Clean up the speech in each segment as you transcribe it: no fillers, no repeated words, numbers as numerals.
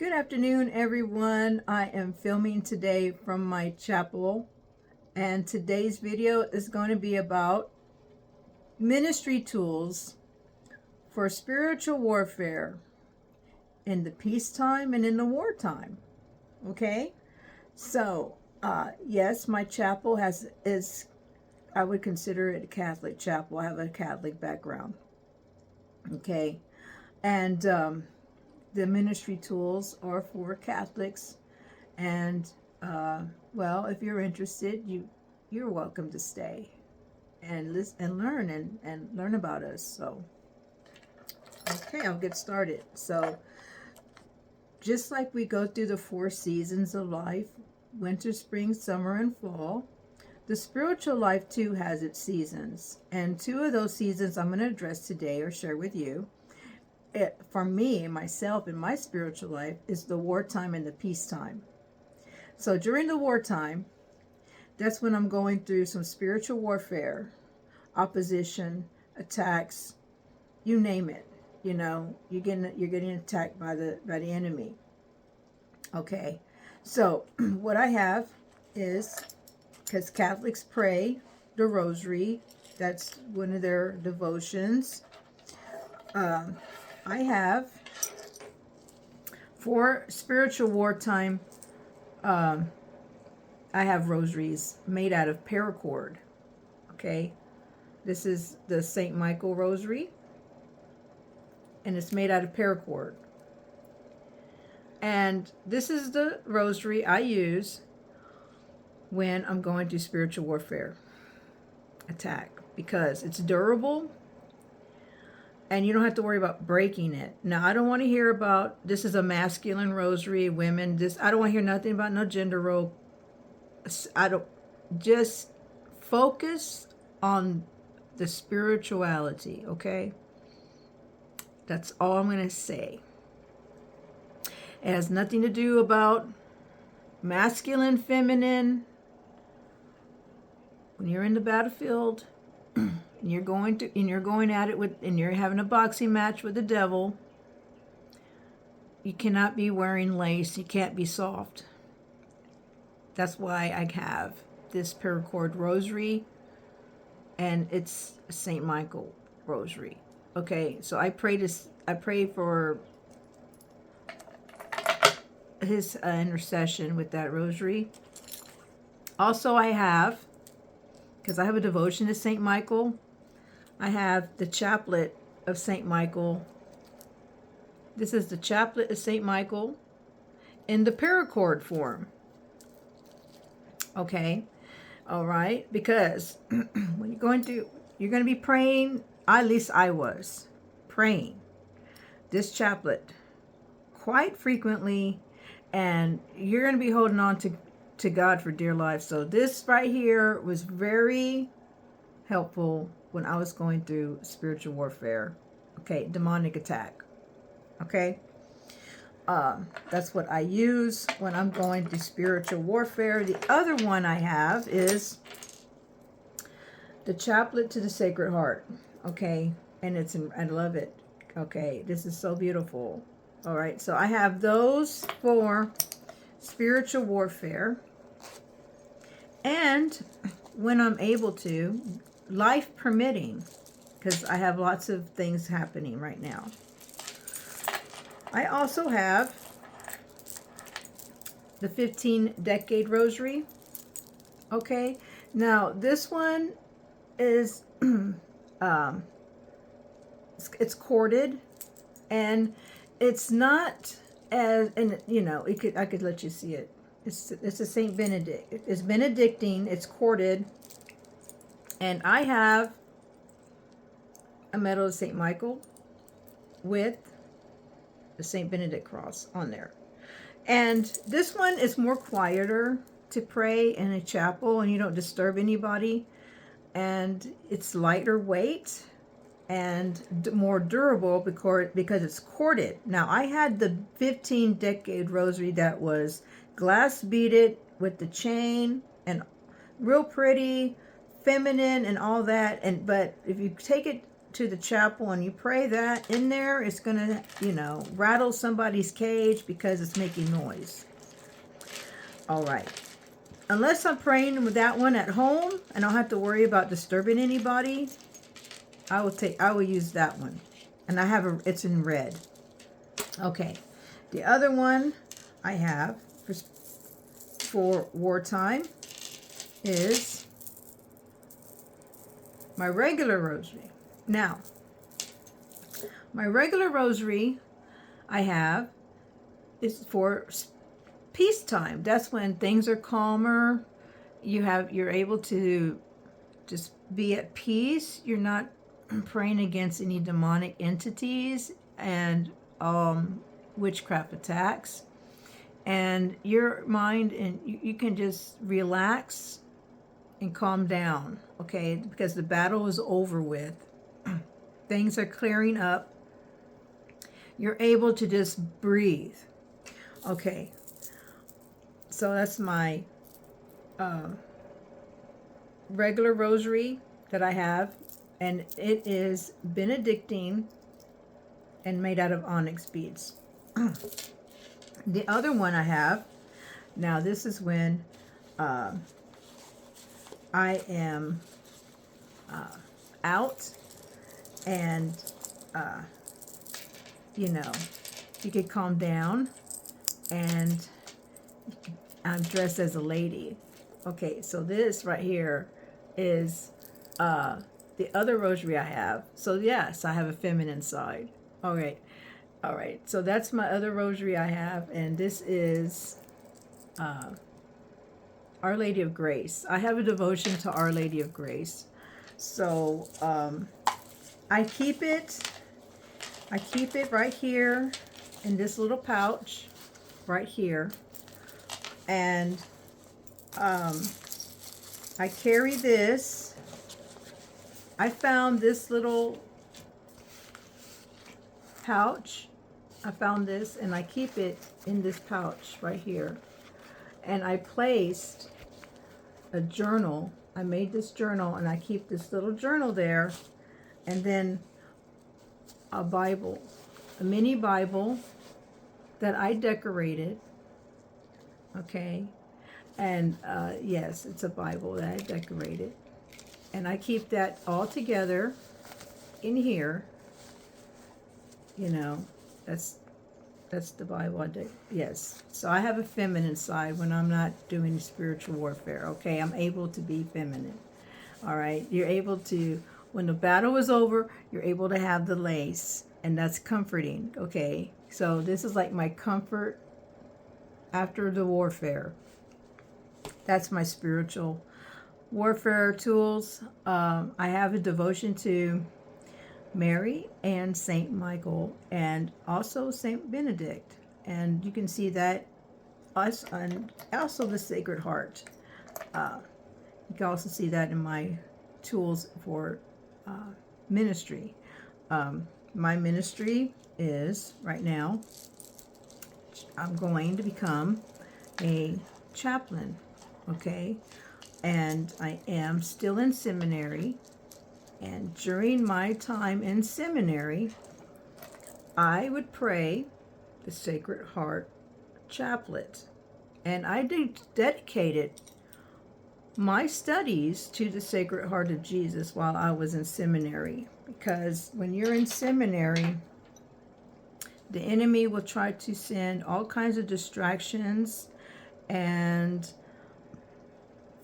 Good afternoon, everyone. I am filming today from my chapel, and today's video is going to be about ministry tools for spiritual warfare in the peacetime and in the wartime. Okay, so yes, my chapel is I would consider it a Catholic chapel. I have a Catholic background. Okay, and the ministry tools are for Catholics. And well, if you're interested, you're welcome to stay and listen and learn and learn about us. So okay, I'll get started. So just like we go through the 4 seasons of life, winter, spring, summer, and fall, the spiritual life too has its seasons. And 2 of those seasons I'm going to address today or share with you. For me, myself, in my spiritual life, is the wartime and the peacetime. So during the wartime, that's when I'm going through some spiritual warfare, opposition, attacks, you name it. You know, you're getting attacked by the enemy. Okay, so what I have is, because Catholics pray the rosary, that's one of their devotions. I have, for spiritual wartime, I have rosaries made out of paracord. Okay, this is the St. Michael rosary, and it's made out of paracord. And this is the rosary I use when I'm going through spiritual warfare attack, because it's durable and you don't have to worry about breaking it. Now, I don't want to hear about, this is a masculine rosary, women, I don't want to hear nothing about no gender role. Just focus on the spirituality, okay? That's all I'm going to say. It has nothing to do about masculine, feminine. When you're in the battlefield, and you're going at it with, and you're having a boxing match with the devil, you cannot be wearing lace. You can't be soft. That's why I have this paracord rosary, and it's a St. Michael rosary. Okay, so I pray for his intercession with that rosary. Also, I have, because I have a devotion to St. Michael, I have the chaplet of St. Michael. This is the chaplet of St. Michael in the paracord form. Okay, all right, because when you're going to be praying, at least I was praying this chaplet quite frequently, and you're going to be holding on to God for dear life. So this right here was very helpful when I was going through spiritual warfare. Okay, demonic attack. Okay, that's what I use when I'm going through spiritual warfare. The other one I have is the chaplet to the Sacred Heart. Okay, and I love it. Okay, this is so beautiful. All right, so I have those for spiritual warfare. And when I'm able to, life permitting, because I have lots of things happening right now, I also have the 15-decade rosary. Okay, now this one is it's corded, and it's not as, and you know, I could let you see it. It's a Saint Benedict. It's Benedictine. It's corded, and I have a medal of Saint Michael with the Saint Benedict cross on there. And this one is more quieter to pray in a chapel, and you don't disturb anybody. And it's lighter weight and more durable because it's corded. Now, I had the 15-decade rosary that was glass beaded with the chain and real pretty, feminine and all that. But if you take it to the chapel and you pray that in there, it's going to, you know, rattle somebody's cage because it's making noise. All right. Unless I'm praying with that one at home and I don't have to worry about disturbing anybody, I will use that one. And I have it's in red. Okay. The other one I have for wartime is my regular rosary. Now, my regular rosary I have is for peacetime. That's when things are calmer. You're able to just be at peace. You're not praying against any demonic entities and witchcraft attacks. And your mind, and you can just relax and calm down, okay? Because the battle is over with. Things are clearing up. You're able to just breathe. Okay. So that's my regular rosary that I have. And it is Benedictine and made out of onyx beads. The other one I have, now this is when I am out and, you know, you could calm down and I'm dressed as a lady. Okay, so this right here is the other rosary I have. So yes, I have a feminine side. All right. All right. So that's my other rosary I have. And this is Our Lady of Grace. I have a devotion to Our Lady of Grace. So I keep it right here in this little pouch right here. And I carry this. I found this little pouch. I found this and I keep it in this pouch right here. And I placed a journal. I made this journal and I keep this little journal there. And then a Bible, a mini Bible that I decorated. Okay. And yes, it's a Bible that I decorated. And I keep that all together in here. You know, that's the Bible I did. Yes. So I have a feminine side when I'm not doing spiritual warfare. Okay. I'm able to be feminine. All right. You're able to, when the battle is over, you're able to have the lace. And that's comforting. Okay. So this is like my comfort after the warfare. That's my spiritual warfare tools. I have a devotion to Mary and Saint Michael and also Saint Benedict. And you can see that us and also the Sacred Heart. You can also see that in my tools for ministry. My ministry is right now, I'm going to become a chaplain. Okay. And I am still in seminary. And during my time in seminary, I would pray the Sacred Heart chaplet. And I dedicated my studies to the Sacred Heart of Jesus while I was in seminary. Because when you're in seminary, the enemy will try to send all kinds of distractions and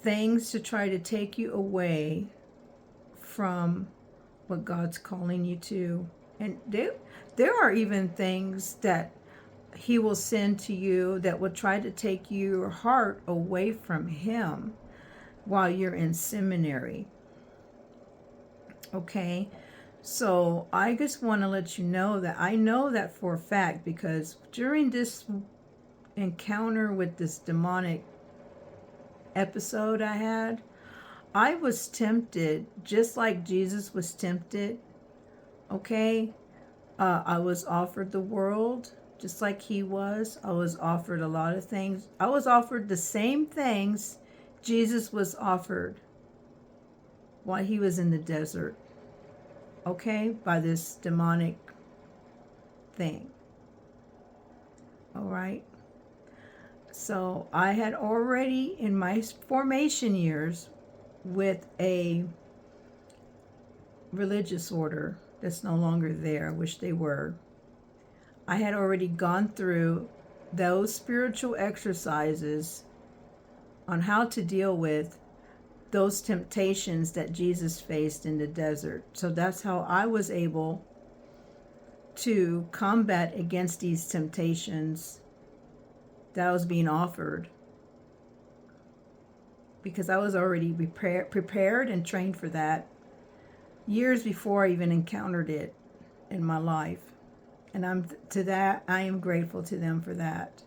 things to try to take you away from what God's calling you to. And there are even things that he will send to you that will try to take your heart away from him while you're in seminary. Okay? So I just want to let you know that I know that for a fact, because during this encounter with this demonic episode I had, I was tempted just like Jesus was tempted. Okay? I was offered the world just like he was. I was offered a lot of things. I was offered the same things Jesus was offered while he was in the desert. okay, by this demonic thing. All right. So I had already, in my formation years with a religious order that's no longer there, I wish they were, I had already gone through those spiritual exercises on how to deal with those temptations that Jesus faced in the desert. So that's how I was able to combat against these temptations that was being offered, because I was already prepared and trained for that years before I even encountered it in my life. And I am grateful to them for that.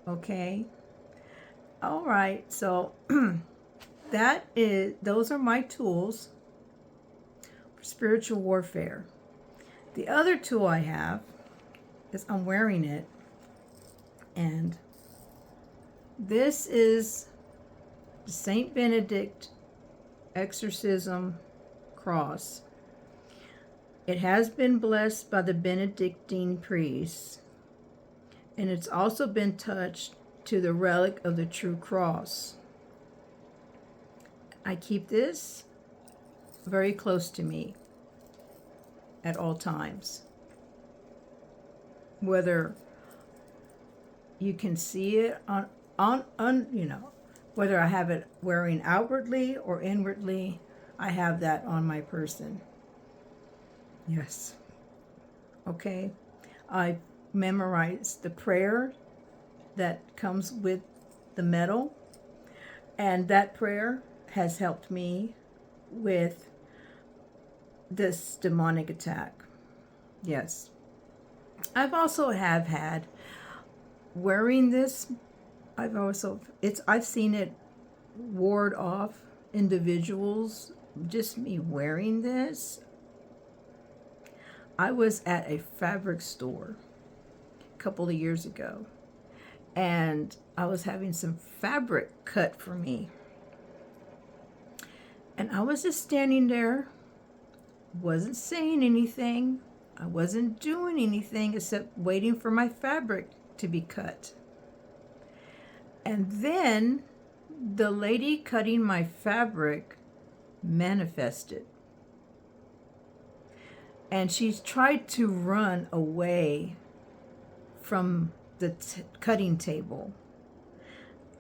Okay. All right. So those are my tools for spiritual warfare. The other tool I have is, I'm wearing it, and this is the Saint Benedict exorcism cross. It has been blessed by the Benedictine priests, and it's also been touched to the relic of the true cross. I keep this very close to me at all times. Whether you can see it whether I have it wearing outwardly or inwardly, I have that on my person. Yes. Okay. I memorized the prayer that comes with the medal, and that prayer has helped me with this demonic attack. Yes. I've also had wearing this, I've seen it ward off individuals. Just me wearing this. I was at a fabric store a couple of years ago, and I was having some fabric cut for me. And I was just standing there, wasn't saying anything. I wasn't doing anything except waiting for my fabric to be cut. And then the lady cutting my fabric manifested. And she tried to run away from the cutting table.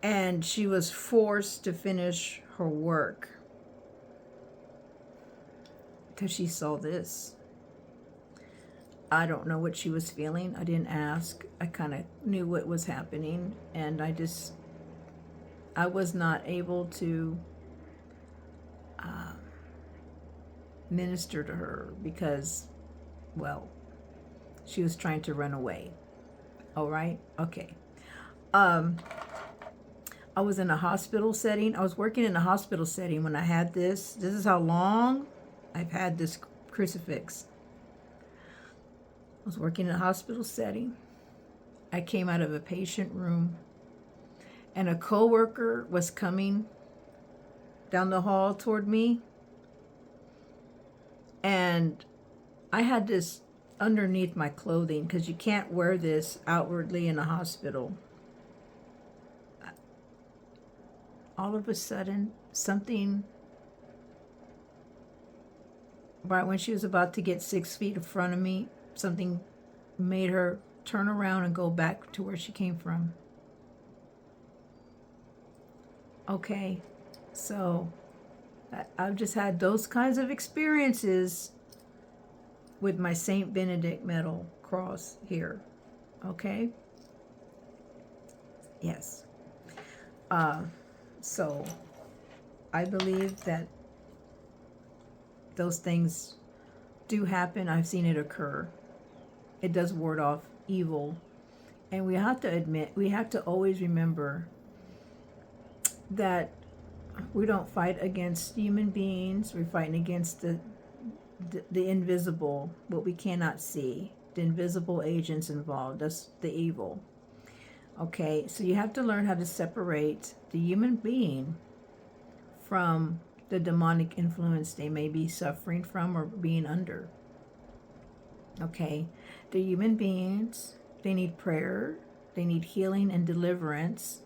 And she was forced to finish her work because she saw this. I don't know what she was feeling. I didn't ask. I kind of knew what was happening, and I was not able to minister to her because, well, she was trying to run away. All right? Okay. I was in a hospital setting. I was working in a hospital setting when I had this. This is how long I've had this crucifix. I was working in a hospital setting. I came out of a patient room, and a coworker was coming down the hall toward me, and I had this underneath my clothing because you can't wear this outwardly in a hospital. All of a sudden, something, right when she was about to get 6 feet in front of me, something made her turn around and go back to where she came from. Okay, so I've just had those kinds of experiences with my Saint Benedict medal cross here. Okay? Yes. So I believe that those things do happen. I've seen it occur. It does ward off evil. And we have to always remember that we don't fight against human beings. We're fighting against the invisible, what we cannot see, the invisible agents involved. That's the evil. Okay, so you have to learn how to separate the human being from the demonic influence they may be suffering from or being under. Okay? They're human beings. They need prayer. They need healing and deliverance.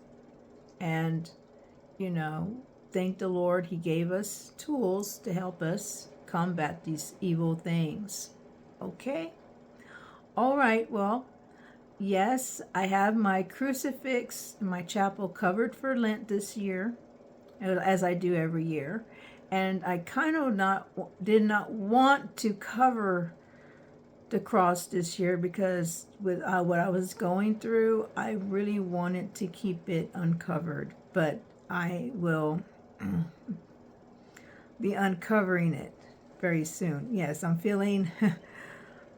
And, thank the Lord He gave us tools to help us combat these evil things. Okay? All right, well, yes, I have my crucifix in my chapel covered for Lent this year, as I do every year. And I kind of did not want to cover the cross this year because with what I was going through, I really wanted to keep it uncovered. But I will be uncovering it very soon. Yes, I'm feeling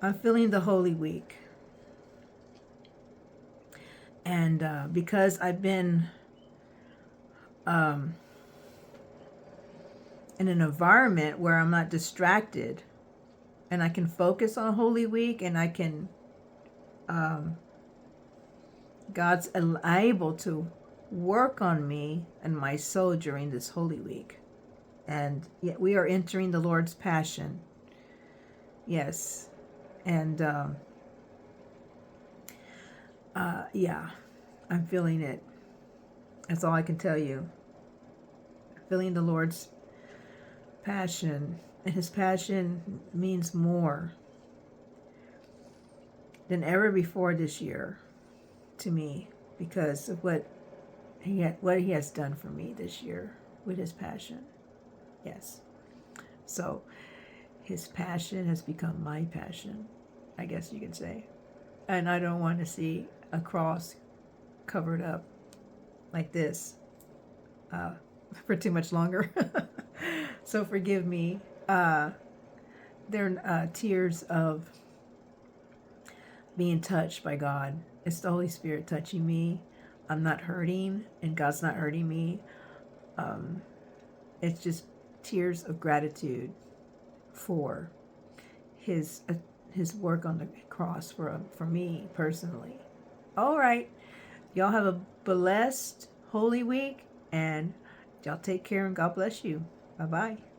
the Holy Week. And because I've been in an environment where I'm not distracted, and I can focus on Holy Week, and I can, God's able to work on me and my soul during this Holy Week. And yet we are entering the Lord's Passion. Yes. And, yeah, I'm feeling it. That's all I can tell you. Feeling the Lord's passion. And His passion means more than ever before this year to me because of what He has done for me this year with His passion. Yes. So His passion has become my passion, I guess you could say. And I don't want to see a cross covered up like this for too much longer. So forgive me. They're tears of being touched by God. It's the Holy Spirit touching me. I'm not hurting, and God's not hurting me. It's just tears of gratitude for His work on the cross for me personally. All right. Y'all have a blessed Holy Week, and y'all take care, and God bless you. Bye-bye.